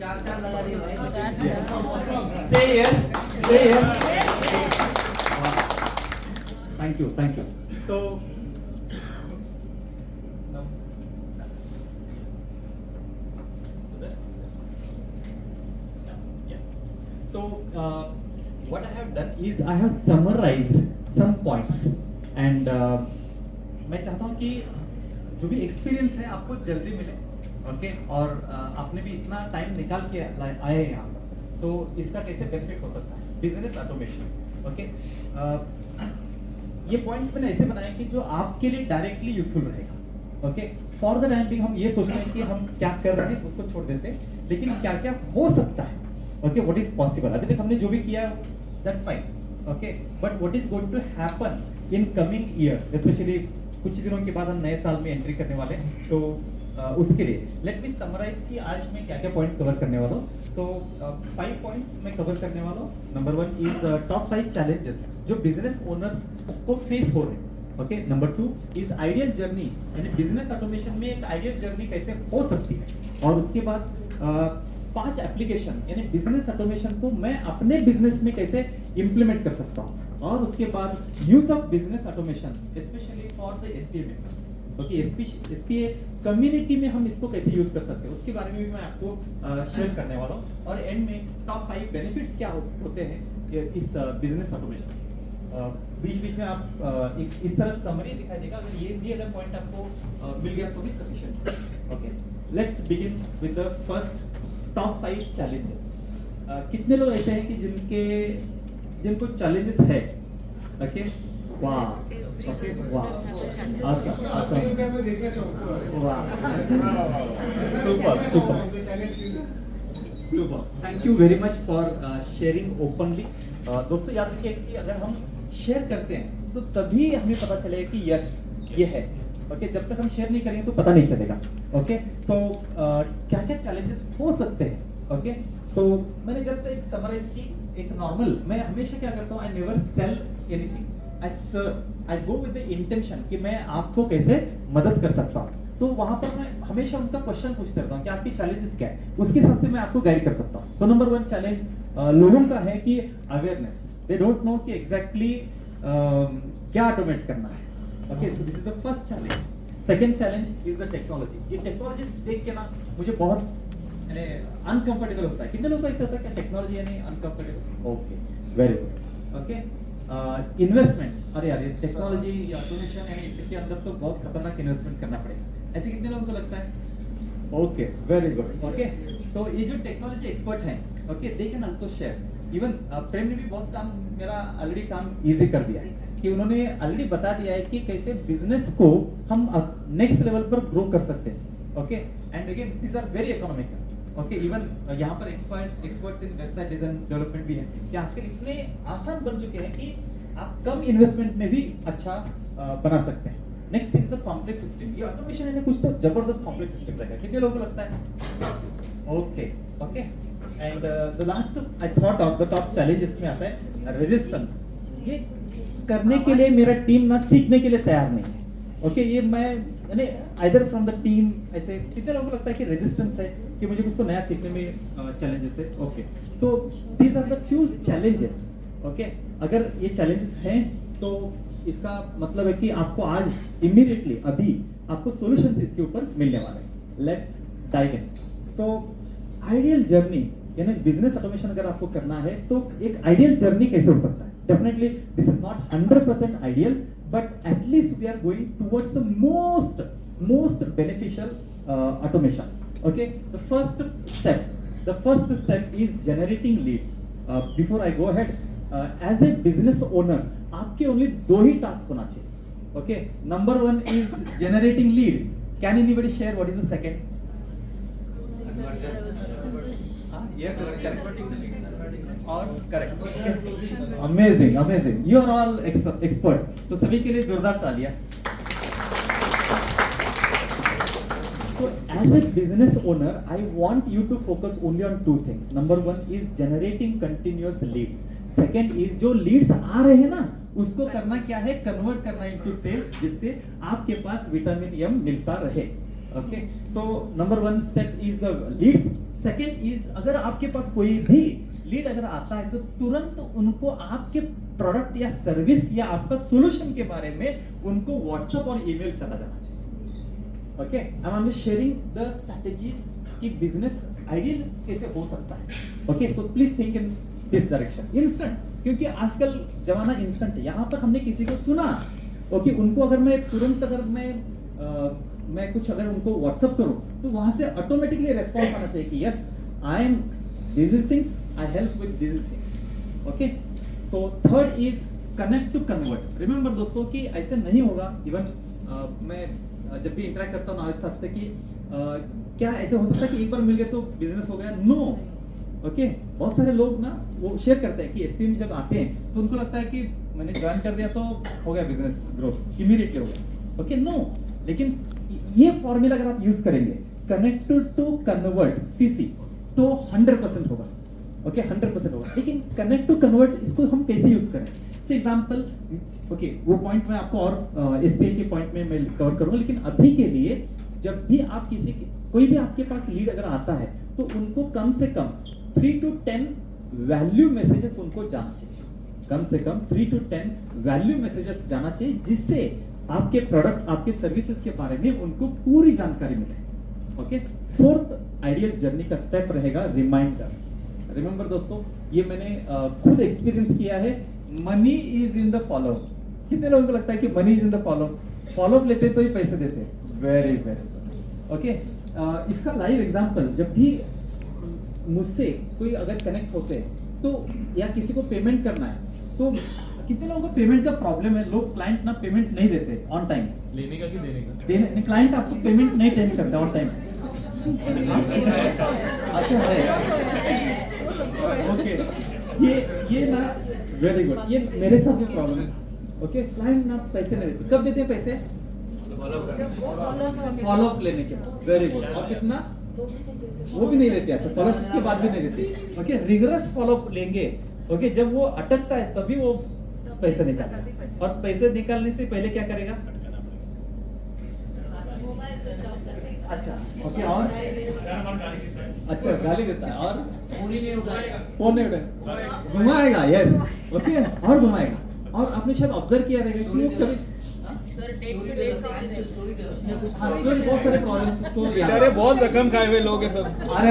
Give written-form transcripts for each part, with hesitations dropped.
चार चार लगा दिए भाई। Say yes. Say yes. Thank you. Thank you. So. No. Yes. So what I have done is I have summarized some points and मैं चाहता हूँ कि जो भी एक्सपीरियंस है आपको जल्दी मिले, ओके? और आपने भी इतना टाइम निकाल के आए हैं यहाँ पर, तो इसका कैसे बेनिफिट हो सकता है बिजनेस ऑटोमेशन, ओके? ये पॉइंट्स मैंने ऐसे बनाए कि जो आपके लिए डायरेक्टली यूजफुल रहेगा, okay? For the time being हम ये सोच रहे हैं कि हम क्या कर रहे हैं उसको छोड़ देते हैं, लेकिन क्या क्या हो सकता है, ओके? What is possible? अभी तक हमने जो भी किया that's fine, okay? But what is going to happen in coming year, specially कुछ दिनों के बाद हम नए साल में एंट्री करने वाले हैं, तो उसके लिए लेट मी समराइज कि आज मैं क्या क्या पॉइंट कवर करने वाला हूँ. सो 5 पॉइंट्स मैं कवर करने वाला हूँ. नंबर 1 इज टॉप 5 चैलेंजेस जो बिजनेस ओनर्स को फेस हो रहे हैं, okay? Number 2 is ideal journey, यानी बिजनेस ऑटोमेशन में एक आइडियल जर्नी कैसे हो सकती है, और उसके बाद 5 एप्लीकेशन यानी बिजनेस ऑटोमेशन को मैं अपने बिजनेस में कैसे इंप्लीमेंट कर सकता हूँ, और उसके बाद use of business automation specially for the SPA members, okay? SPA community में हम इसको कैसे यूज कर सकते हैं उसके बारे में भी मैं आपको शेयर करने वाला हूँ, और एंड में टॉप 5 बेनिफिट्स क्या होते हैं इस बिजनेस ऑटोमेशन. बीच बीच में आप एक इस तरह समरी दिखाई देगा, अगर ये भी अगर पॉइंट आपको मिल गया तो भी sufficient, okay? Let's begin with the first top 5 challenges. कितने लोग ऐसे हैं कि जिनको चैलेंजेस है, ओके? वाह, ओके, वाह, awesome, वाह, super. Thank you very much for sharing openly. दोस्तों याद रखिए कि अगर हम शेयर करते हैं तो तभी हमें पता चलेगा कि यस ये है, ओके? जब तक हम शेयर नहीं करेंगे तो पता नहीं चलेगा, ओके? सो क्या क्या चैलेंजेस हो सकते हैं, ओके? सो मैंने जस्ट एक समराइज की, एक नॉर्मल, मैं हमेशा क्या करता हूँ, I never sell anything, I go with the intention कि मैं आपको कैसे मदद कर सकता हूँ. तो वहां पर मैं हमेशा उनका क्वेश्चन पूछते रहता हूँ कि आपकी चैलेंजेस क्या है, उसके हिसाब से मैं आपको गाइड कर सकता हूँ. सो नंबर 1 चैलेंज लोगों का है कि अवेयरनेस, दे डोंट नो कि एग्जैक्टली क्या ऑटोमेट करना है, okay? So this is the first challenge. Second challenge is the technology. ये टेक्नोलॉजी देख के ना मुझे बहुत अनकंफर्टेबल होता है. कितने लोगों को ऐसा होता है कि टेक्नोलॉजी यानी uncomfortable? Okay, very good, okay? Investment, अरे यार ये टेक्नोलॉजी या ऑटोमेशन यानी इसके अंदर तो बहुत खतरनाक इन्वेस्टमेंट करना पड़ेगा, ऐसे कितने लोगों को लगता है? Okay, very good, okay? तो ये जो टेक्नोलॉजी एक्सपर्ट हैं, okay, they can also share. Even Prem ने भी बहुत काम, मेरा ऑलरेडी काम इजी कर दिया है कि उन्होंने ऑलरेडी बता दिया है कि कैसे बिजनेस को हम नेक्स्ट लेवल पर ग्रो कर सकते हैं, okay? And again these are very economical, okay? Even यहाँ पर experts in website design development भी हैं कि आजकल इतने आसान बन चुके हैं कि आप कम इन्वेस्टमेंट में भी अच्छा बना सकते हैं. Next is the complex system. ये ऑटोमेशन है कुछ तो जबरदस्त कॉम्प्लेक्स सिस्टम रहेगा, कितने लोगों को लगता है? Okay, okay? And the last I thought of the top challenges में आता है रेजिस्टेंस. ये करने के लिए मेरा टीम ना सीखने के लिए तैयार नहीं है, ओके? ये मैं यानी आइदर फ्रॉम द टीम, ऐसे कितने लोगों को लगता है कि रेजिस्टेंस है कि मुझे कुछ तो नया सीखने में चैलेंजेस है, okay? So these are the few challenges, okay? अगर ये चैलेंजेस हैं तो इसका मतलब है कि आपको आज इमीडिएटली अभी आपको सॉल्यूशंस इसके ऊपर मिलने वाले हैं. Let's dive in. So ideal journey यानी बिजनेस ऑटोमेशन अगर आपको करना है तो एक आइडियल जर्नी कैसे हो सकता है? Definitely this is not 100% ideal, but at least we are going towards the most beneficial automation, okay? The first step is generating leads. Before I go ahead, as a business owner आपके only 2 ही task होना चाहिए, okay? Number 1 is generating leads. Can anybody share what is the second? Yes, converting the leads. Or correct. Okay. Amazing. You are all expert. So सभी के लिए जोरदार तालियां. So as a business owner, I want you to focus only on 2 things. Number 1 is generating continuous leads. Second is जो leads आ रहे हैं ना उसको करना क्या है? कन्वर्ट करना into sales, जिससे आपके पास विटामिन एम मिलता रहे. Okay, so number 1 step is the leads. Second is अगर आपके पास कोई भी लीड अगर आता है तो तुरंत उनको आपके प्रोडक्ट या सर्विस या आपका सोल्यूशन के बारे में उनको व्हाट्सएप और ईमेल चला जाना चाहिए। Okay, I am sharing the strategies कि बिजनेस आइडियल कैसे हो सकता है। Okay, so please think in this direction. Instant, क्योंकि आजकल जमाना इंस्टेंट है। यहाँ पर हमने किसी को सुना, ओके, उनको अगर मैं तुरंत अगर मैं कुछ अगर उनको व्हाट्सएप करूं तो वहां से ऑटोमेटिकली रेस्पॉन्स आना चाहिए कि yes I am this things, I help with this things. Okay, so third is connect to convert. Remember दोस्तों कि ऐसे नहीं होगा। इवन मैं जब भी इंटरेक्ट करता हूँ नाविद साहब से कि क्या ऐसे हो सकता है कि एक बार मिल गए तो बिजनेस हो गया? नो। ओके, बहुत सारे लोग ना वो शेयर करते हैं कि एसपी में जब आते हैं तो उनको लगता है कि मैंने ज्वाइन कर दिया तो हो गया बिजनेस ग्रोथ, इमीडिएटली हो गया। Okay, no. लेकिन ये फॉर्मूला अगर आप यूज करेंगे कनेक्ट टू कन्वर्ट सीसी तो 100% होगा। ओके, 100% होगा। लेकिन कनेक्ट टू कन्वर्ट इसको हम कैसे यूज करें? से एग्जांपल, ओके, वो पॉइंट में आपको और एसपीआई के पॉइंट में मैं कवर करूंगा। लेकिन अभी के लिए जब भी आप कोई भी आपके पास लीड अगर आता है तो उनको कम से कम 3 to 10 वैल्यू मैसेजेस उनको जाना चाहिए। कम से कम 3 to 10 वैल्यू मैसेजेस जाना चाहिए जिससे आपके प्रोडक्ट, आपके सर्विसेज के बारे में उनको पूरी जानकारी मिले। ओके, फोर्थ आइडियल जर्नी का स्टेप रहेगा रिमाइंडर। रिमेंबर दोस्तों, ये मैंने खुद एक्सपीरियंस किया है। Money is in the follow. कितने लोगों को लगता है कि money is in the follow? Follow लेते तो ही पैसे देते। वेरी वेरी ओके, इसका लाइव एग्जांपल, जब भी मुझसे कोई अगर कनेक्ट होते हैं तो या किसी को पेमेंट करना है तो कितने लोगों को पेमेंट का प्रॉब्लम है? लोग क्लाइंट ना पेमेंट नहीं देते ऑन टाइम। लेने का कि देने का? देने, क्लाइंट आपको पेमेंट नहीं टेंड करता ऑन टाइम। अच्छा है, ओके, ये ना वेरी गुड, ये मेरे साथ भी प्रॉब्लम है। ओके, क्लाइंट ना पैसे नहीं देते। कब देते हैं पैसे? फॉलो अप लेने के बाद। Very good. और कितना? वो भी नहीं देते। अच्छा, फॉलो अप के बाद भी नहीं देते। ओके, रिगरस फॉलो अप लेंगे। ओके, जब वो अटकता है तभी वो पैसे निकालेगा। और पैसे निकालने से पहले क्या करेगा? अच्छा, ओके, और अच्छा गाली देता है और फोन ही नहीं उठाएगा। फोन नहीं उठाएगा, घुमाएगा। यस, ओके, और घुमाएगा। और आपने शायद ऑब्जर्व किया रहेगा कि वो कभी हाँ, बहुत सारे प्रॉब्लम्स इसको बेचारे बहुत रकम खाए हुए लोग हैं सब। अरे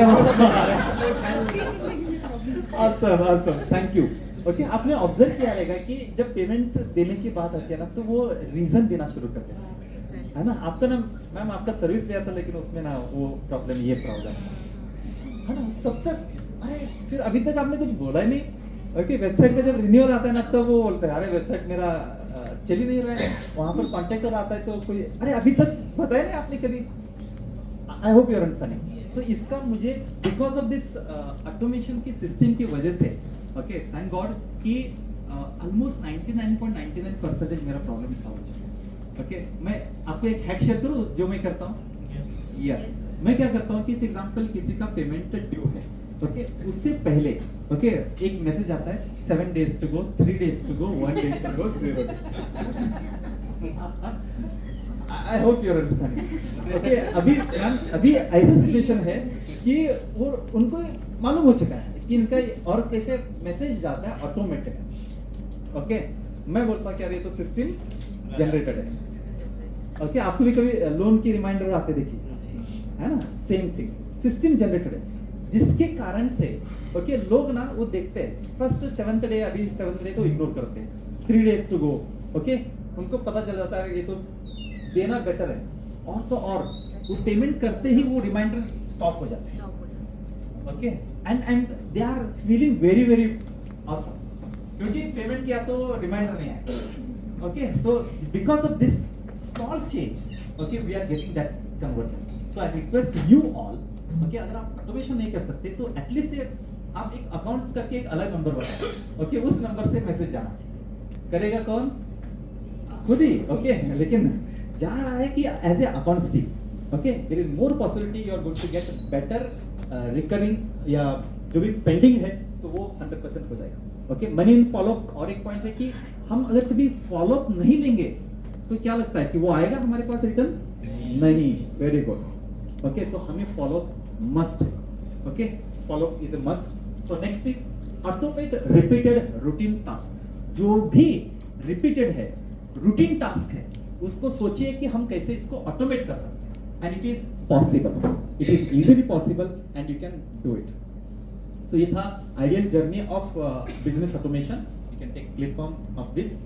awesome, थैंक यू। ओके, आपने ऑब्जर्व किया रहेगा कि जब पेमेंट देने की बात आती है ना तो वो रीजन देना शुरू कर देते हैं, है ना? आपका ना मैम आपका सर्विस लिया था लेकिन उसमें ना वो प्रॉब्लम, ये प्रॉब्लम है ना। तब तक अरे फिर अभी तक आपने कुछ बोला ही नहीं। ओके, वेबसाइट का जब रिन्यूअल आता है ना तब वो बोलते हैं अरे वेबसाइट मेरा चल ही नहीं रहा है। वहां पर कॉन्टेक्टर आता है तो कोई अरे अभी तक बताया नहीं आपने कभी। I hope you are understanding. तो इसका मुझे बिकॉज ऑफ दिस ऑटोमेशन की सिस्टम की वजह से ओके, थैंक गॉड कि ऑलमोस्ट 99.99% मेरा प्रॉब्लम सॉल्व हो चुका है। ओके, मैं आपको एक हैक शेयर करूं जो मैं करता हूं। यस, मैं क्या करता हूं कि इस एग्जांपल किसी का पेमेंट ड्यू है, ओके, उससे पहले ओके एक मैसेज आता है 7 days to go, 3 days to go, 1 day to go, 0 I hope you are understanding. Okay, अभी ऐसा सिचुएशन है कि वो उनको मालूम हो चुका है कि इनका और कैसे मैसेज जाता है ऑटोमेटेड। ओके, मैं बोलता हूँ क्या ये तो सिस्टम जनरेटेड है। ओके, आपको भी कभी लोन की रिमाइंडर आते देखिए, है ना? सेम थिंग, सिस्टम जनरेटेड है जिसके कारण से ओके लोग ना वो देखते हैं फर्स्ट 7th डे, अभी 7th डे तो इग्नोर करते हैं, 3 days टू गो। ओके, उनको पता चल जाता है ये तो देना बेटर है, और तो और वो पेमेंट करते ही वो रिमाइंडर स्टॉप हो जाते हैं। Okay, and they are feeling very very awesome क्योंकि पेमेंट किया तो रिमाइंडर नहीं आया। Okay, so because of this small change okay we are getting that conversion. So I request you all okay, अगर आप ऑटोमेशन नहीं कर सकते तो एटलीस्ट आप एक अकाउंट्स करके एक अलग नंबर बनाएं। ओके, उस नंबर से मैसेज जाना चाहिए। करेगा कौन? खुद ही। ओके, लेकिन जा रहा है कि as a accounts team okay there is more possibility you are going to get better recurring या जो भी पेंडिंग है तो वो 100% हो जाएगा। Okay, money in follow up. और एक पॉइंट है कि हम अगर कभी फॉलोअप नहीं लेंगे तो क्या लगता है कि वो आएगा हमारे पास रिटर्न? नहीं। Very good. ओके, तो हमें फॉलोअप मस्ट है। Okay, follow is a must. So next is automate repeated routine task. जो भी repeated है, routine task है, उसको सोचिए कि हम कैसे इसको automate कर सकते हैं. And it is possible. It is easily possible and you can do it. So ये था ideal journey of business automation. You can take clip of this.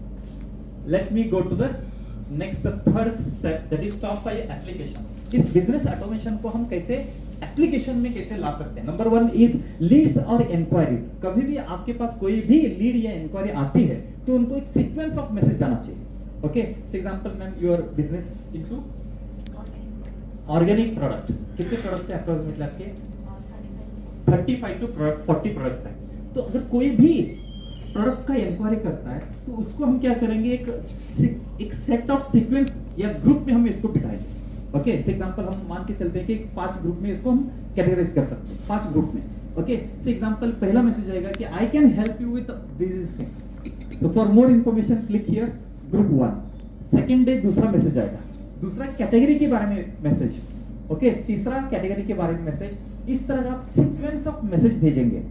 Let me go to the next third step, that is top 5 application. इस business automation को हम कैसे application में कैसे ला सकते हैं. नंबर 1 इज लीड्स और इंक्वायरीज. कभी भी आपके पास कोई भी लीड या इंक्वायरी आती है तो उनको एक सीक्वेंस ऑफ मैसेज जाना चाहिए. Okay, for example ma'am your business into organic product. कितने प्रोडक्ट्स है अप्रोक्सीमेटली आपके? 35 टू 40 प्रोडक्ट्स हैं. तो अगर कोई भी प्रोडक्ट का इंक्वायरी करता है तो उसको हम क्या करेंगे, एक सेट ऑफ सीक्वेंस या ग्रुप में हम इसको बिठाएंगे. ओके, फॉर एग्जांपल हम मान के चलते हैं कि 5 ग्रुप में इसको हम कैटेगराइज कर सकते हैं, 5 ग्रुप में. ओके, फॉर एग्जांपल पहला मैसेज आएगा कि आई can help you with this things. So for more information click here group 1. Second day दूसरा मैसेज आएगा, दूसरा कैटेगरी के बारे में मैसेज. ओके, तीसरा कैटेगरी के बारे में मैसेज. इस तरह का आप सीक्वेंस ऑफ मैसेज भेजेंगे.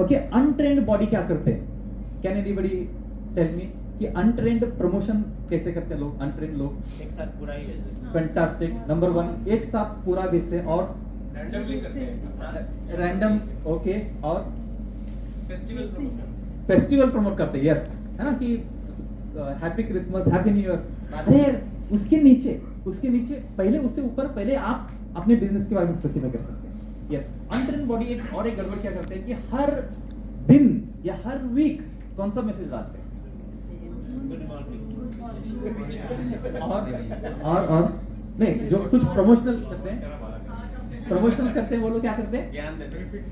ओके, अनट्रेन्ड बॉडी क्या करते हैं? कैन एनीबॉडी टेल मी कि अनट्रेन्ड प्रमोशन कैसे करते हैं लोग? अनट्रेन्ड लोग एक साथ पूरा ही भेज देते फैंटास्टिक. नंबर 1 एक साथ पूरा भेजते हैं और हैं, रैंडमली करते हैं. रैंडम. ओके, और फेस्टिवल प्रमोशन. फेस्टिवल प्रमोट करते हैं. यस, है ना कि happy Christmas, happy new year. अरे उसके नीचे पहले, उससे ऊपर पहले आप अपने बिजनेस के बारे में स्पेसिफाई कर सकते हैं. यस, अनट्रेन्ड बॉडी एक और एक गड़बड़ क्या करते हैं कि हर दिन या हर वीक कौन सा मैसेज डालते हैं? Good morning. और नहीं, जो कुछ प्रमोशनल करते हैं, प्रमोशन करते हैं वो लोग क्या करते हैं?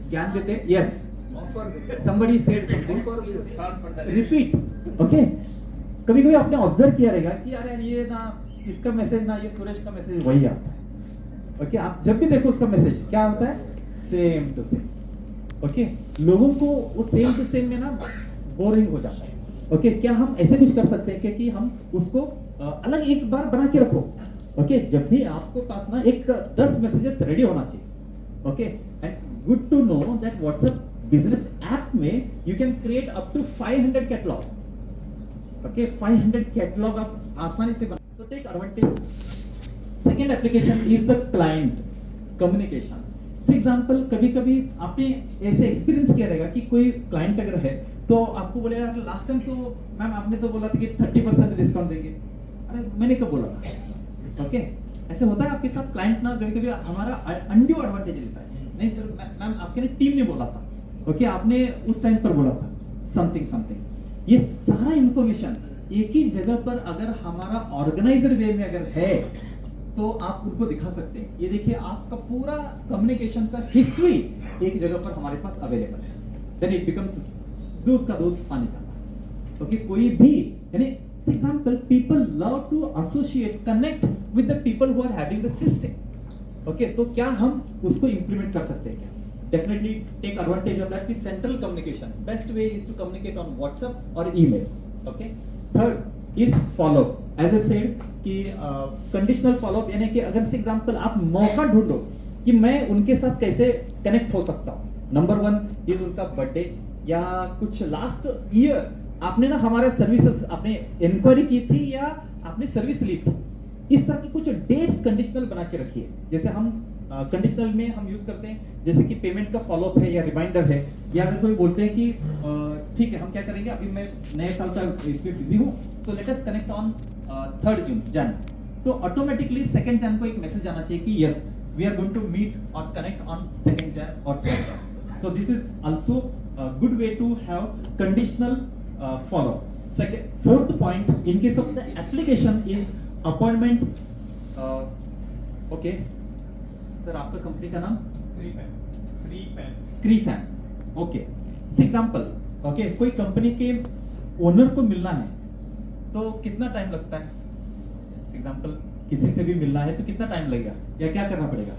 ज्ञान देते हैं. Yes, somebody said something, repeat. Okay, कभी कभी आपने ऑब्जर्व किया रहेगा कि यार ये ना इसका मैसेज ना ये सुरेश का मैसेज वही आता है. ओके, आप जब भी देखो उसका मैसेज क्या होता है? Same to same. ओके, लोगों को वो सेम टू सेम में ना बोरिंग हो जाता है. ओके, क्या हम ऐसे कुछ कर सकते हैं कि हम उसको अलग एक बार बना के रखो. ओके, जब भी आपको पास ना एक 10 मैसेजेस रेडी होना चाहिए. Okay, and good to know that WhatsApp business app में you can create up to 500 catalogue. Okay, 500 catalogue आप आसानी से बना. So take advantage. Second application is the client communication. For example कभी कभी आपने ऐसे एक्सपीरियंस किया रहेगा कि कोई क्लाइंट अगर है तो आपको बोलेगा लास्ट टाइम तो मैम आपने तो बोला था कि 30% डिस्काउंट देंगे. अरे मैंने कब बोला था? ओके, ऐसे होता है आपके साथ. क्लाइंट ना कभी कभी हमारा अनड्यू एडवांटेज लेता है. नहीं सर, मैम आपके ने टीम ने बोला था. ओके, आपने उस टाइम पर बोला था समथिंग. ये सारा इंफॉर्मेशन एक ही जगह पर अगर हमारा ऑर्गेनाइज्ड वे में अगर है तो आप उनको दिखा सकते हैं. ये देखिए, आपका पूरा कम्युनिकेशन का हिस्ट्री एक जगह पर हमारे पास अवेलेबल है. देन इट बिकम्स दूध का दूध पानी का पानी. ओके, कोई भी यानी for example people love to associate connect with the people who are having the system. Okay, तो क्या हम उसको इंप्लीमेंट कर सकते हैं क्या? Definitely take advantage of that. कि central communication best way is to communicate on WhatsApp और email. Okay, third is follow. As I said कि कंडीशनल फॉलोअप, यानी कि अगर फॉर एग्जांपल आप मौका ढूंढो कि मैं उनके साथ कैसे कनेक्ट हो सकता हूं. नंबर 1 इज उनका बर्थडे या कुछ लास्ट ईयर आपने ना हमारे सर्विसेज आपने इंक्वायरी की थी या आपने सर्विस ली थी. इस तरह की कुछ डेट्स कंडीशनल बना के रखिए. जैसे हम कंडीशनल में हम यूज करते हैं जैसे कि पेमेंट का फॉलोअप है या रिमाइंडर है, या अगर कोई बोलते हैं कि ठीक है हम क्या करेंगे, अभी मैं नए साल का इसमें बिजी हूँ, so let us connect on 3rd Jan. तो ऑटोमेटिकली 2nd Jan को एक मैसेज आना चाहिए कि yes we are going to meet और कनेक्ट ऑन 2nd Jan और 3rd Jan. So this is also a good way to have conditional follow. Fourth point in case of the application is appointment. Okay, sir, आपका company का नाम? Creefan. Okay. For example, okay, कोई company के owner को मिलना है तो कितना टाइम लगता है? For example, किसी से भी मिलना है तो कितना टाइम लगेगा या क्या करना पड़ेगा?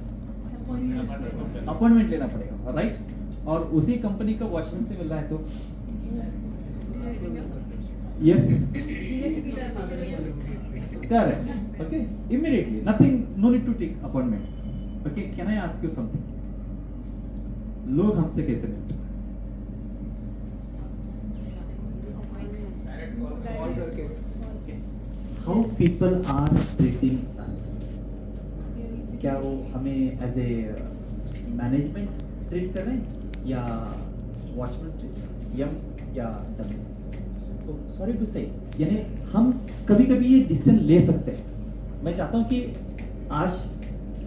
अपॉइंटमेंट लेना पड़ेगा, राइट? और उसी कंपनी का वॉशरूम से मिलना है तो yes correct. Okay, immediately, nothing, no need to take appointment. Okay, can I ask you something? लोग हमसे कैसे मिलते हैं? How people are treating us, क्या वो हमें एज ए मैनेजमेंट ट्रीट कर रहे हैं या वॉचमैन ट्रीट या डमी? सो सॉरी टू से, यानी हम कभी कभी ये डिसीजन ले सकते हैं. मैं चाहता हूँ कि आज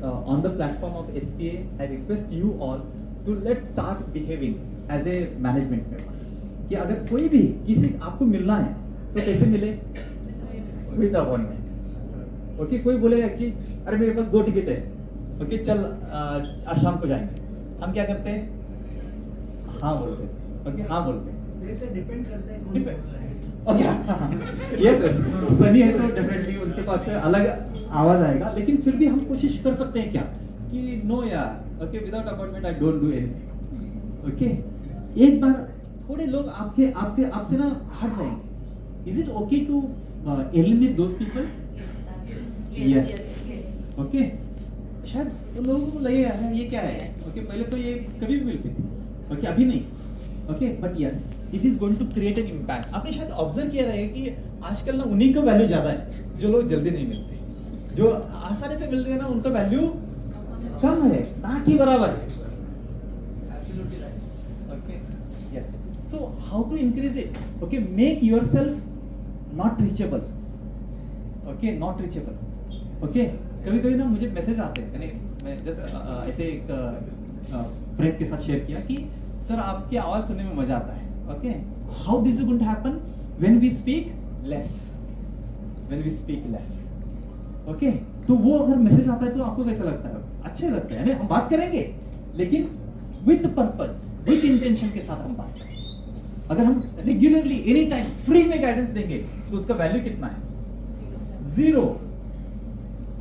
on the platform of SPA I request you all to let's start behaving as a management member, कि अगर कोई भी किसी आपको मिलना है तो कैसे मिले? With appointment. ओके, कोई बोलेगा कि अरे मेरे पास 2 टिकट है, ओके चल आज शाम को जाएंगे, हम क्या करते हैं? हाँ बोलते हैं. ओके हाँ बोलते हैं. वैसे डिपेंड करता है कौन Depend. बोल रहा है. ओके यस यस, सनी है तो डेफिनेटली उनके पास से अलग आवाज आएगा, लेकिन फिर भी हम कोशिश कर सकते हैं क्या कि नो यार, okay without appointment I don't do anything. Okay, एक बार थोड़े लोग आपके आपके आपसे ना हट जाएंगे. Is it okay to eliminate those people? Yes. Okay, शायद उन लोगों को लगेगा यार ये क्या है. ओके, पहले तो ये कभी भी मिलती थी, ओके अभी नहीं. Okay, but yes it is going to create an impact. आपने शायद ऑब्जर्व किया रहेगा कि आजकल ना उन्हीं का वैल्यू ज्यादा है जो लोग जल्दी नहीं मिलते. जो आसानी से मिलते हैं ना उनका वैल्यू कम है, ना कि बराबर है. Absolutely right. Okay, yes. So how to increase it? Okay, make yourself not reachable. Okay, not reachable. Okay, कभी-कभी ना मुझे मैसेज आते हैं, यानी मैं जस्ट ऐसे एक फ्रेंड के साथ शेयर किया कि सर आपकी आवाज सुनने में मजा आता है. Okay, how this is going to happen? When we speak less. When we speak less. Okay, तो वो अगर मैसेज आता है तो आपको कैसा लगता है? अच्छा लगता है, यानी हम बात करेंगे लेकिन विद पर्पस, विद इंटेंशन के साथ हम बात करेंगे. अगर हम रेगुलरली एनी टाइम फ्री में गाइडेंस देंगे तो उसका वैल्यू कितना है? 0.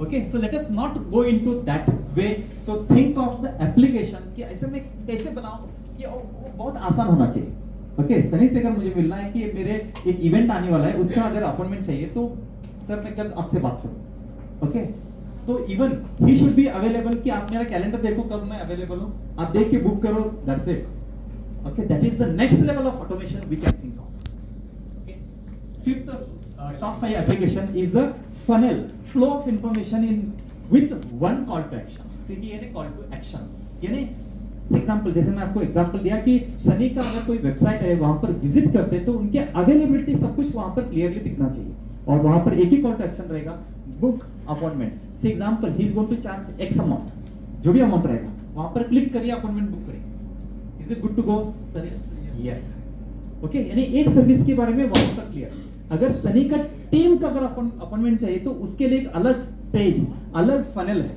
Okay, so let us not go into that way. So think of the application कि ऐसे में कैसे बनाऊं कि वो बहुत आसान होना चाहिए. ओके, सनी से अगर मुझे मिलना है कि मेरे एक इवेंट आने वाला है, उसका अगर अपॉइंटमेंट चाहिए तो सर मैं कल आपसे बात करूं. ओके, तो even he should be available कि आप मेरा कैलेंडर देखो कब मैं अवेलेबल हूं, आप देख के बुक करो, that's it. Okay, that is the next level of automation we can think of. Okay, fifth top 5 application is the funnel, flow of information in with one call to action. CTA call to action. यानी example, जैसे मैं आपको example दिया कि सनी का अगर कोई website है वहां पर विजिट करते हैं तो उनके अवेलेबिलिटी सब कुछ वहां पर क्लियरली दिखना चाहिए और वहां पर एक ही कॉल टू एक्शन रहेगा, बुक अपॉइंटमेंट. से एग्जांपल ही is going to charge X amount, जो भी अमाउंट रहेगा वहां पर क्लिक करिए, अपॉइंटमेंट बुक करिए. Is it good to go? Yes. Okay, यानी एक सर्विस के बारे में वहां पर क्लियर. अगर सनी का टीम का अगर अपॉइंटमेंट चाहिए तो उसके लिए एक अलग पेज, अलग फनल है.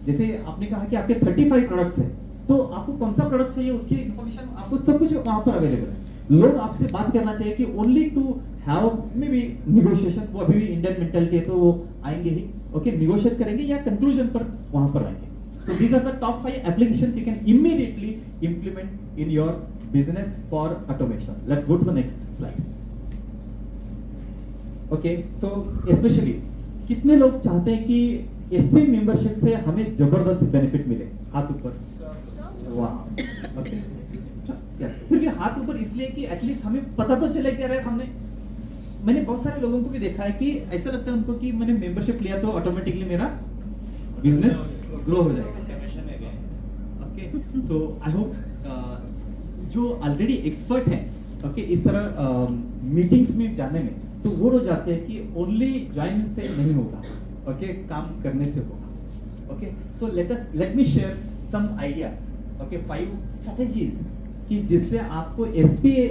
जैसे आपने कहा कि आपके 35 प्रोडक्ट्स हैं, तो आपको कौन सा प्रोडक्ट चाहिए उसकी इंफॉर्मेशन आपको सब कुछ वहां पर अवेलेबल है. लोग आपसे बात करना चाहिए कि only to have maybe negotiation. वो अभी भी इंडियन मेंटालिटी है तो वो आएंगे ही. ओके, निगोशिएट करेंगे या कंक्लूजन पर वहां पर आएंगे. So these are the top 5 applications you can immediately implement in your business for automation. Let's go to the next slide. Okay, so especially कितने लोग चाहते हैं कि SP मेंबरशिप से हमें जबरदस्त बेनिफिट मिले? हाथ ऊपर. वाह. Okay, yes. फिर भी हाथ ऊपर इसलिए कि एटलीस्ट हमें पता तो चले कि अरे मैंने बहुत सारे लोगों को भी देखा है कि ऐसा लगता है उनको कि मैंने मेंबरशिप लिया तो ऑटोमेटिकली मेरा बिजनेस ग्रो हो जाएगा. ओके, सो आई होप जो ऑलरेडी एक्सपर्ट हैं, ओके, इस तरह मीटिंग्स में जाने में, तो वो लोग जाते हैं कि ओनली ज्वाइन से नहीं होगा, ओके, काम करने से होगा. Okay, so let me share some ideas. Okay, 5 strategies कि जिससे आपको SPA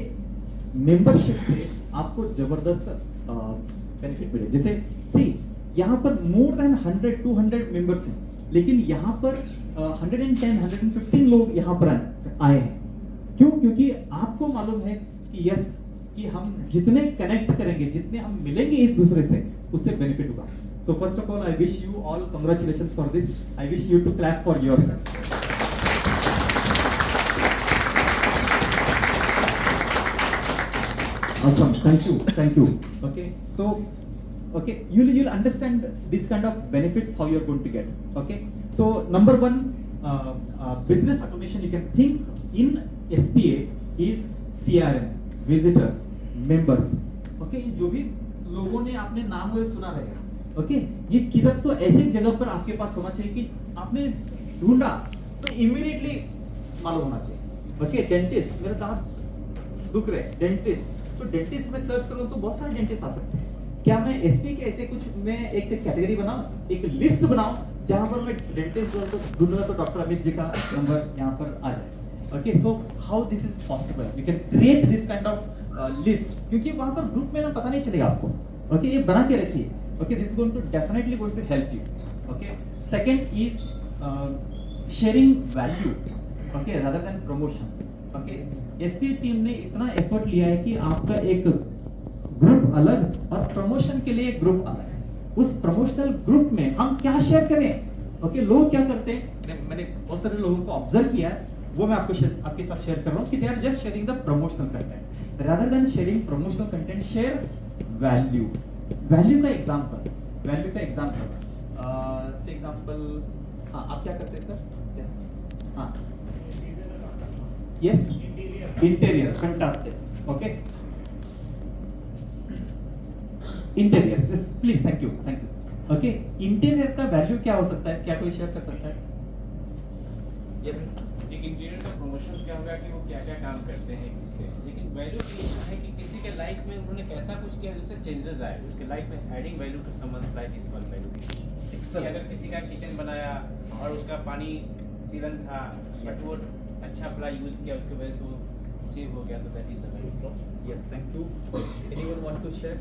मेंबरशिप से आपको जबरदस्त बेनिफिट मिले. जैसे सी यहाँ पर मोर देन 100-200 मेंबर्स हैं, लेकिन यहाँ पर 110-115 लोग यहाँ पर आए हैं. क्यों? क्योंकि आपको मालूम है कि यस, कि हम जितने कनेक्ट करेंगे, जितने हम मिलेंगे एक दूसरे से, उससे बेनिफिट होगा. So first of all I wish you all congratulations for this. I wish you to clap for yourself. Awesome, thank you. Okay, so okay, you'll understand this kind of benefits how you're going to get. Okay, so number 1, business automation. You can think in SPA is CRM, visitors, members. Okay, ये जो भी लोगों ने आपने नाम वगैरह सुना रहेगा, ओके, ये किधर तो ऐसे जगह पर आपके पास होना चाहिए कि आपने ढूंढा तो इमीडिएटली मालूम होना चाहिए. ओके, डेंटिस्ट, मेरे दांत दुख रहे, डेंटिस्ट, तो डेंटिस्ट में सर्च करूं तो बहुत सारे डेंटिस्ट आ सकते हैं. क्या मैं एसपी के ऐसे कुछ मैं एक कैटेगरी बनाऊं, एक लिस्ट बनाऊं जहां पर मैं डेंटिस्ट तो ढूंढूंगा तो डॉक्टर अमित जी का नंबर यहां पर आ जाए. Okay, so how this is possible, you can create this kind of list, क्योंकि वहां पर ग्रुप में ना पता नहीं चलेगा आपको. ओके, ये बना के रखिए. Okay, this is going to definitely going to help you. Okay, second is sharing value, okay, rather than promotion. Okay, SP team ने इतना एफर्ट लिया है कि आपका एक ग्रुप अलग और प्रमोशन के लिए एक ग्रुप अलग. उस प्रमोशनल ग्रुप में हम क्या शेयर करें? ओके, लोग क्या करते हैं, मैंने बहुत सारे लोगों को ऑब्जर्व किया है, वो मैं आपके साथ शेयर कर रहा हूं कि they are just sharing the promotional content rather than sharing promotional content. Share value. Value का एग्जांपल से एग्जांपल, हाँ, आप क्या करते हैं सर? यस, हाँ, yes, interior, fantastic. Okay, interior, please, thank you. Okay, interior का वैल्यू क्या हो सकता है? क्या कोई शेयर कर सकता है? यस, एक इंटीरियर का प्रमोशन क्या होगा कि वो क्या क्या काम करते हैं इससे, लेकिन वैल्यू क्रिएशन है कि किसी के लाइफ में उन्होंने कैसा कुछ किया जिससे चेंजेस आए उसके लाइफ में. Adding value to someone's life is one value. अगर किसी का किचन बनाया और उसका पानी सीलन था बट वो अच्छा बड़ा यूज किया, उसकी वजह से वो सेव हो गया, तो that is the value. Yes, thank you. Anyone want to share?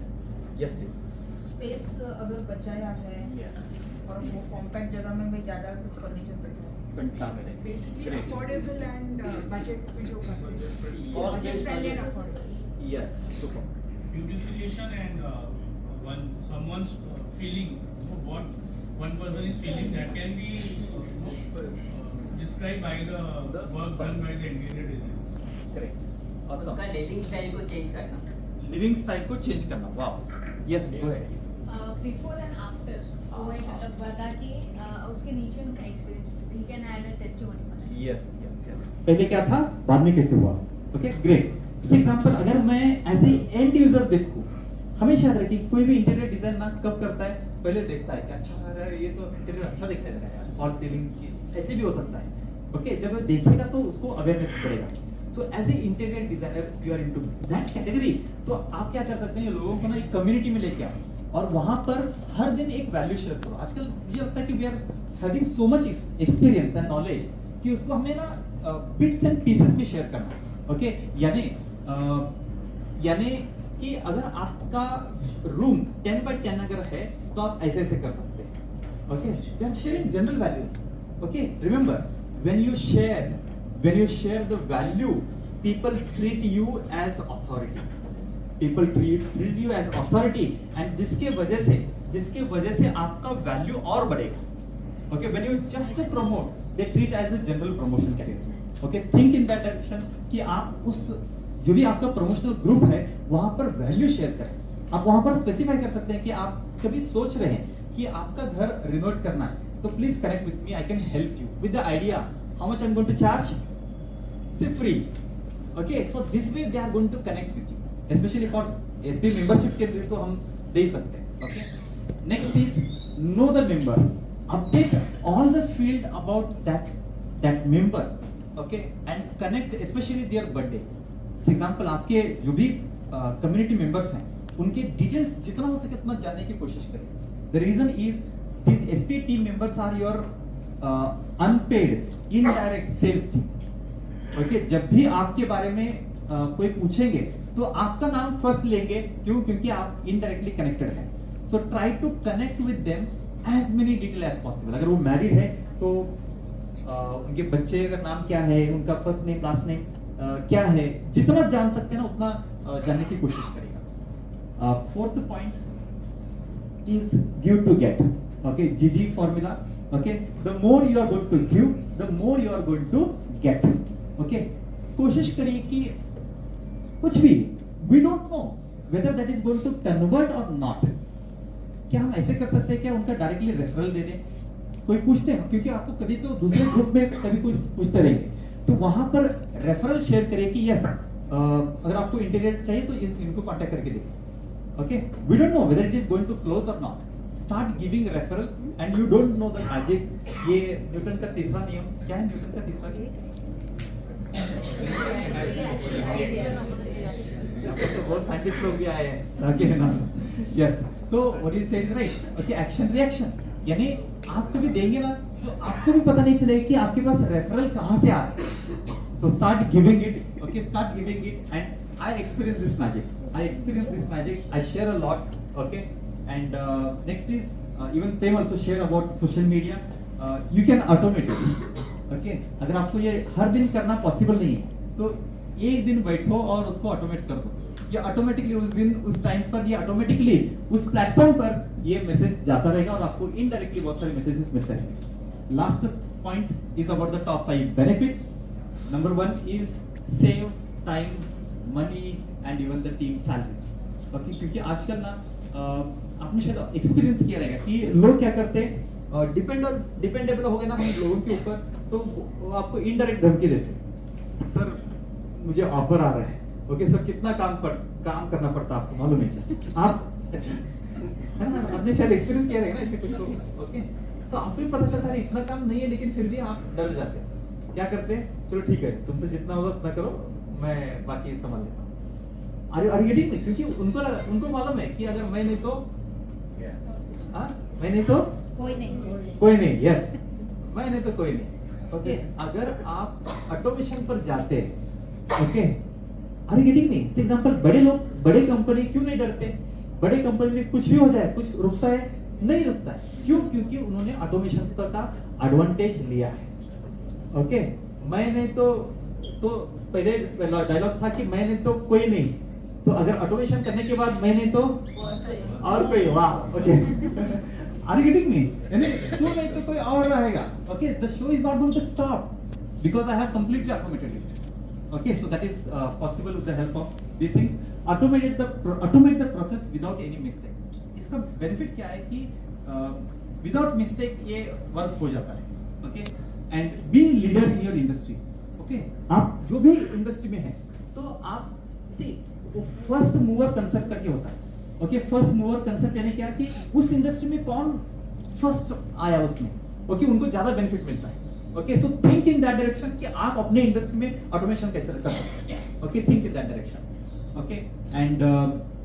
Yes please. Space अगर बचाया है यस. और वो कॉम्पैक्ट जगह में मैं ज़्यादा कुछ फर्नीचर बैठा fantastic. Basically Great. affordable and budget में जो करते हैं, Cost budget based friendly and budget. affordable. Yes, super. Beautification and someone's feeling, what one person is feeling, that can be described by the work done by the interior designers. Correct. उसका awesome. Living style को change करना. Living style को change करना. Wow. Yes, go ahead. Before and after वो एक बता के उसके नीचे उनका experience he can add a testimony for that. Yes. पहले क्या था, बाद में कैसे हुआ. Okay, great. इस एग्जांपल अगर मैं एज ए एंड यूजर देखूं, हमेशा याद रखिए कोई भी इंटीरियर डिजाइन ना कब करता है, पहले देखता है कि अच्छा अरे ये तो इंटीरियर अच्छा दिखता है यार, फॉल सीलिंग ऐसे भी हो सकता है. ओके, जब वो देखेगा तो उसको अवेयरनेस पड़ेगा. So as a interior designer you are into that category, तो आप क्या कर सकते हैं, लोगों को ना एक कम्युनिटी में लेके आओ और वहां पर हर दिन एक वैल्यू शेयर करो. आजकल मुझे लगता है कि we are having so much experience and knowledge कि उसको हमें ना बिट्स एंड पीसेस में शेयर करना. ओके, यानी कि अगर आपका रूम 10x10 अगर है तो आप ऐसे ऐसे कर सकते हैं. Okay, we are sharing general values. Okay, remember when you share the value, people treat you as authority. People treat you as authority, and जिसके वजह से आपका वैल्यू और बढ़ेगा. Okay, when you just promote, they treat as a general promotion category. Okay, think in that direction कि आप उस जो भी आपका प्रमोशनल ग्रुप है वहां पर वैल्यू शेयर करें. आप वहां पर स्पेसिफाई कर सकते हैं कि आप कभी सोच रहे हैं कि आपका घर रिनोवेट करना है, तो please connect with me, I can help you with the idea. How much I am going to charge? Say free. Okay, so this way they are going to connect with you, specially for SP membership के लिए तो हम दे ही सकते हैं. Okay, next is know the member. Update all the field about that member. Okay, and connect specially their birthday. For example आपके जो भी कम्युनिटी मेंबर्स हैं उनके डिटेल्स जितना हो सके उतना जानने की कोशिश करें. The reason is this SP team members are your unpaid indirect sales team. Okay, जब भी आपके बारे में कोई पूछेंगे तो आपका नाम फर्स्ट लेंगे. क्यों? क्योंकि आप इनडायरेक्टली कनेक्टेड हैं. So try to connect with them as many detail as possible. अगर वो मैरिड है तो उनके बच्चे का नाम क्या है, उनका फर्स्ट नेम लास्ट नेम क्या है, जितना जान सकते हैं ना उतना जानने की कोशिश करेगा. Fourth point is give to get. Okay, GG formula. Okay, the more you are going to give, the more you are going to get. Okay, कोशिश करिए कि कुछ भी we don't know whether that is going to convert or not. क्या हम ऐसे कर सकते हैं क्या उनका डायरेक्टली रेफरल दे दें? कोई पूछते हैं, क्योंकि आपको कभी तो दूसरे ग्रुप में कभी कुछ पूछते रहेंगे, तो वहां पर रेफरल शेयर करें कि यस अगर आपको इंटीग्रेट चाहिए तो इनको कांटेक्ट करके देखिए। Okay, we don't know whether it is going to close or not. Start giving referral and you don't know the magic. ये न्यूटन का तीसरा नियम क्या है? न्यूटन का तीसरा नियम तो बहुत साइंटिस्ट लोग भी आए हैं आगे है ना। यस, तो व्हाट यू से is right. Okay, action reaction, यानी आप कभी देंगे ना तो आपको भी पता नहीं चलेगा कि आपके पास रेफरल कहां से आ रहा है। So start giving it. Okay, start giving it and I experience this magic. I share a lot. Okay, and next is even Prem also share about social media. You can automate it. Okay, अगर आपको ये हर दिन करना possible नहीं है तो एक दिन बैठो और उसको ऑटोमेट कर दो। ये ऑटोमेटिकली उस दिन उस टाइम पर ये ऑटोमेटिकली उस प्लेटफॉर्म पर ये मैसेज जाता रहेगा और आपको इनडायरेक्टली बहुत सारे मैसेजेस मिलते रहेंगे। Last point is about the top 5 benefits. Number 1 is save time, money and even the team salary. Okay, क्योंकि आजकल ना आपने शायद एक्सपीरियंस किया रहेगा कि लोग क्या करते हैं, डिपेंडेबल हो गए ना हम लोगों के ऊपर, तो वो आपको इनडायरेक्ट धमकी देते। सर मुझे ऑफर आ रहा है। ओके सर, कितना काम करना पड़ता है आपको मालूम है? आप अच्छा है ना, आपने शायद एक्सपीरियंस किया रहेगा ना ऐसे कुछ लोग। ओके, तो आपको भी पता चलता है इतना काम नहीं है, लेकिन फिर भी आप डर जाते हैं। क्या करते हैं, चलो ठीक है तुमसे जितना होगा उतना करो, मैं बाकी संभाल लेता हूँ। अरे गेटिंग में, क्योंकि उनको मालूम है कि अगर मैं नहीं तो मैं नहीं तो कोई नहीं। यस, मैं नहीं तो कोई नहीं। ओके, अगर आप ऑटोमेशन पर जाते, okay, are you getting me? For example बड़े कंपनी क्यों नहीं डरते? बड़े कंपनी में कुछ भी हो जाए, कुछ रुकता है? नहीं रुकता है। क्यों? क्योंकि उन्होंने ऑटोमेशन का एडवांटेज लिया है। ओके, मैं नहीं तो पहले डायलॉग था कि मैं नहीं तो कोई नहीं, तो अगर ऑटोमेशन करने के बाद मैं नहीं तो और कोई। वाह, okay, are you getting me? यानी क्यों नहीं तो कोई और रहेगा। Okay, the show is not going to stop because I have completely automated it. Okay, so that is possible with the help of these things. Automate the process without any mistake. इसका benefit क्या है कि without mistake ये work हो जाता है। Okay, and be leader in your industry. Okay, आप जो भी industry में हैं, तो आप see first mover concept करके होता है। Okay, first mover concept यानी क्या कि उस industry में कौन first आया उसमें, okay, उनको ज़्यादा benefit मिलता है। Okay, so think in that direction कि आप अपने इंडस्ट्री में ऑटोमेशन कैसे कर सकते हैं। Okay, think in that direction. Okay, and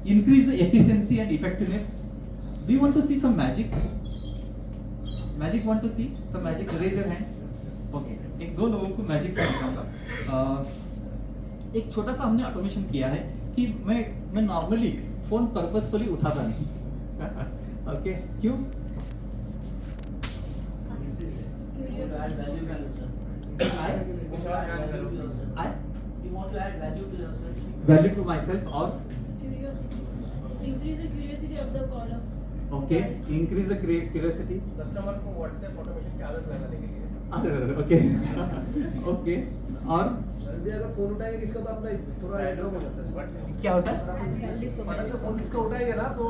increase efficiency and effectiveness. Do you want to see some magic? Want to see some magic? Raise your hand. Okay, एक दो लोगों को मैजिक बताऊंगा। एक छोटा सा हमने ऑटोमेशन किया है कि मैं नॉर्मली फोन पर्पसफुली उठाता नहीं। ओके, क्यों? To add value to yourself. You want to add value to yourself. Value to myself or Curiosity. To increase the curiosity of the caller. okay, increase the curiosity. Customer को WhatsApp automation की आदत लगाने के लिए। Okay, okay, और जल्दी अगर phone उठाएंगे किसका तो अपना थोड़ा एड्रॉप हो जाता है। क्या होता है? फटाक से फोन किसका उठाएंगे ना तो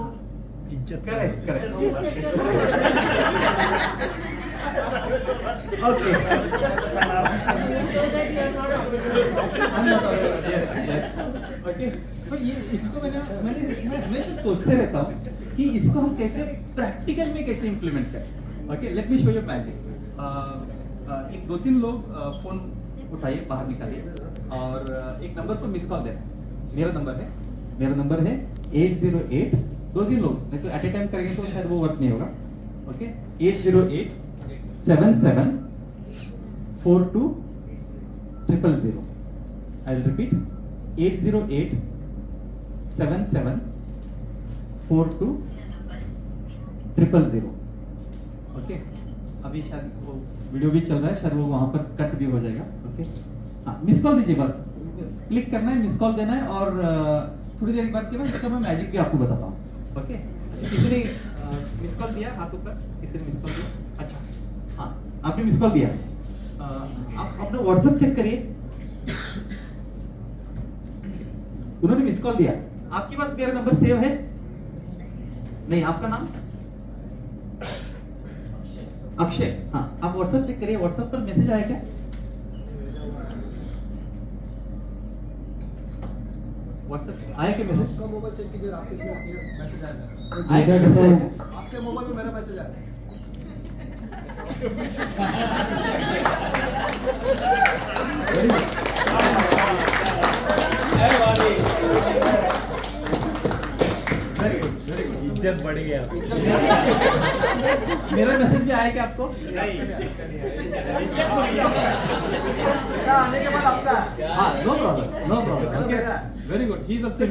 करेक्ट। ओके, ओके, सो ये इसको मैं हमेशा सोचते रहता हूँ कि इसको हम कैसे प्रैक्टिकल में कैसे इम्प्लीमेंट करें। Okay, let me show you magic. एक 2-3 लोग फोन उठाइए, बाहर निकालिए और एक नंबर पर मिस कॉल देना। मेरा नंबर है 808। 2-3 लोग, नहीं तो एट ए टाइम करेंगे तो शायद वो वर्क नहीं होगा। Okay, 808-77 42 000। I will repeat 808-77 42 000। Okay, अभी शायद वो वीडियो भी चल रहा है, शायद वो वहां पर कट भी हो जाएगा। ओके, हाँ, मिस कॉल दीजिए, बस क्लिक करना है, मिस कॉल देना है और थोड़ी देर बाद के बाद इसका मैं मैजिक भी आपको बताता हूँ। ओके, अच्छा, किसी ने मिस कॉल दिया? हाथ ऊपर, किसी ने मिस कॉल दिया? अच्छा, हाँ, आपने मिस कॉल दिया। आप अपना व्हाट्सएप चेक करिए, उन्होंने मिस कॉल दिया। आपके पास मेरा नंबर सेव है? नहीं, आपका नाम? अक्षय। हाँ, आप व्हाट्सएप चेक करिए, व्हाट्सएप पर मैसेज आया क्या? व्हाट्सएप आया क्या मैसेज? आपका मोबाइल चेक कीजिए, आपके इसमें मैसेज आएगा। आया? आपके मोबाइल में मेरा मैसेज आया। इज्जत बढ़ गया। मेरा मैसेज भी आया क्या आपको? मेरा आने के बाद आपका। हाँ, no problem, no problem. Okay, very good. He is also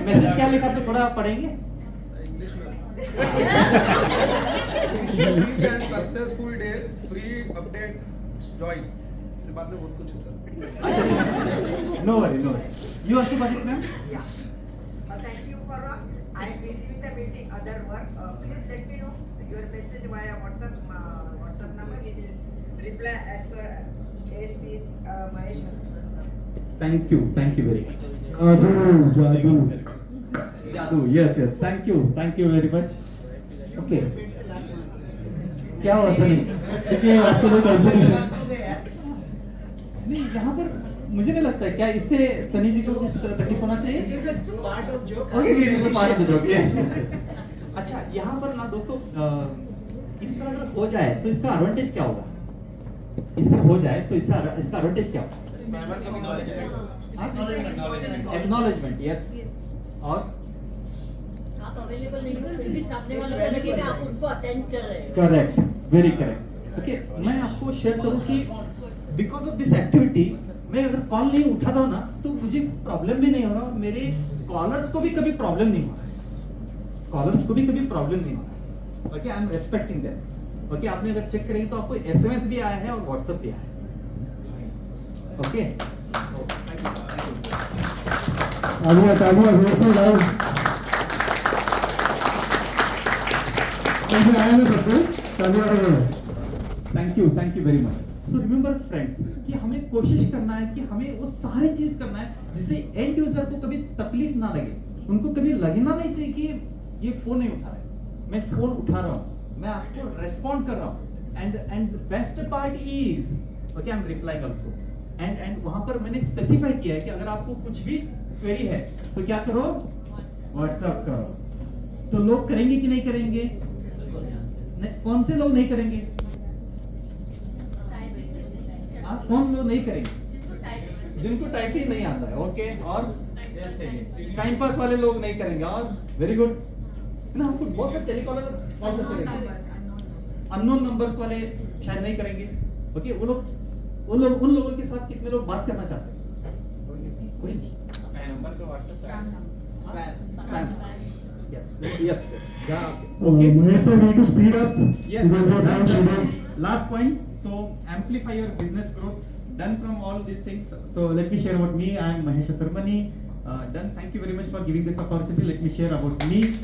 message क्या लिखा तो थोड़ा पढ़ेंगे? इंग्लिश में। Successful day, free update, join. बाद में बहुत कुछ है सर। अच्छा, no worry, no worry. You also पढ़िए ma'am? Yeah. Thank you for. I am busy with the meeting, other work. Please let me know your message via WhatsApp. WhatsApp number. We will reply as per ASP's Mahesh. Thank you very much. जादू जादू, yes yes, thank you very much. Okay, क्या हुआ सनी? देखिए आपके लिए competition नहीं, यहाँ पर मुझे नहीं लगता है, क्या इससे सनी जी को कुछ तकलीफ होना चाहिए? Okay, it is part of the joke, yes. अच्छा, यहाँ पर ना दोस्तों, इस तरह अगर हो जाए तो इसका एडवांटेज क्या होगा? इस तरह हो जाए तो इसका एडवांटेज क्या होगा? Acknowledgement, yes. और आप अवेलेबल नहीं हो फिर भी सामने वाले को लगेगा आप उनको अटेंड कर रहे हो। Correct, very correct. ओके, मैं आपको शेयर करूं कि बिकॉज ऑफ दिस एक्टिविटी मैं अगर कॉल नहीं उठाता हूं ना तो मुझे प्रॉब्लम भी नहीं हो रहा और मेरे कॉलर्स को भी कभी प्रॉब्लम नहीं हो रहा है। Okay, I am respecting them. Okay, आपने अगर चेक करेंगे तो आपको एसएमएस भी आया है और व्हाट्सएप भी आया है। ओके, तालियां जोर से लाओ। कैसे आया ना सबको? तालियां बजाओ। Thank you very much. So remember friends कि हमें कोशिश करना है कि हमें वो सारे चीज करना है जिससे एंड यूजर को कभी तकलीफ ना लगे, उनको कभी लगना नहीं चाहिए कि ये फोन नहीं उठा रहा है। मैं फोन उठा रहा हूँ, मैं आपको रेस्पॉन्ड कर रहा हूँ, and best part is okay, I am replying also. And वहां पर मैंने स्पेसिफाई किया है कि अगर आपको कुछ भी क्वेरी है तो क्या करो? व्हाट्सएप करो। तो लोग करेंगे कि नहीं करेंगे? कौन से लोग नहीं करेंगे? कौन लोग नहीं करेंगे? जिनको टाइपिंग नहीं आता है। ओके, और टाइम पास वाले लोग नहीं करेंगे। और वेरी गुड ना, आपको बहुत सारे टेलीकॉलर कॉल करते रहेंगे, अननोन नंबर्स वाले शायद नहीं करेंगे। ओके, उन लोगों के साथ कितने लोग बात करना चाहते हैं? कोई नंबर पे WhatsApp yes Mahesh sir, need to speed up. Yes, Because we are time schedule. last point. So amplify your business growth. Done from all these things. So let me share about me. I am Mahesh Sarmani. Done. Thank you very much for giving this opportunity. Let me share about me.